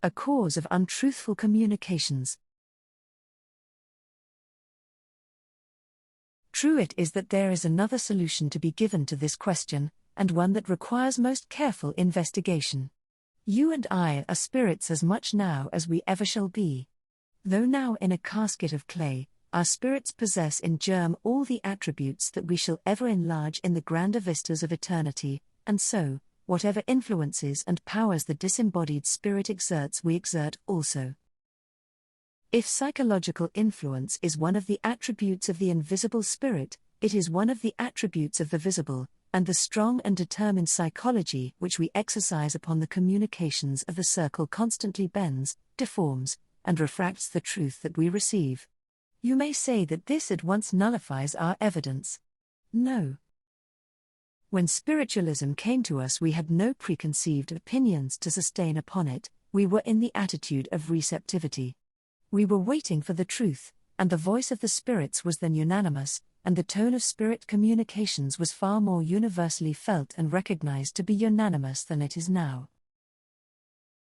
A cause of untruthful communications. True it is that there is another solution to be given to this question, and one that requires most careful investigation. You and I are spirits as much now as we ever shall be. Though now in a casket of clay, our spirits possess in germ all the attributes that we shall ever enlarge in the grander vistas of eternity, and so, whatever influences and powers the disembodied spirit exerts, we exert also. If psychological influence is one of the attributes of the invisible spirit, it is one of the attributes of the visible, and the strong and determined psychology which we exercise upon the communications of the circle constantly bends, deforms, and refracts the truth that we receive. You may say that this at once nullifies our evidence. No. When spiritualism came to us, we had no preconceived opinions to sustain upon it, we were in the attitude of receptivity. We were waiting for the truth, and the voice of the spirits was then unanimous, and the tone of spirit communications was far more universally felt and recognized to be unanimous than it is now.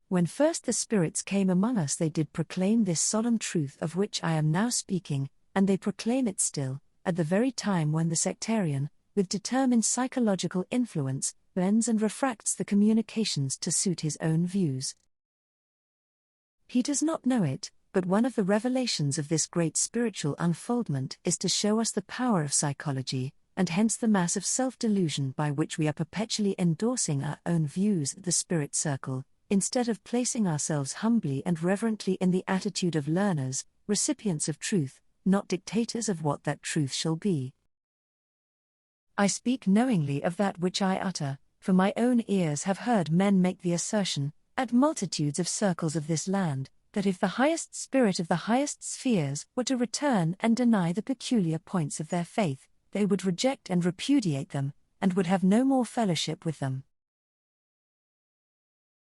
When first the spirits came among us, they did proclaim this solemn truth of which I am now speaking, and they proclaim it still, at the very time when the sectarian, with determined psychological influence, bends and refracts the communications to suit his own views. He does not know it, but one of the revelations of this great spiritual unfoldment is to show us the power of psychology, and hence the mass of self-delusion by which we are perpetually endorsing our own views at the spirit circle, instead of placing ourselves humbly and reverently in the attitude of learners, recipients of truth, not dictators of what that truth shall be. I speak knowingly of that which I utter, for my own ears have heard men make the assertion, at multitudes of circles of this land, that if the highest spirit of the highest spheres were to return and deny the peculiar points of their faith, they would reject and repudiate them, and would have no more fellowship with them.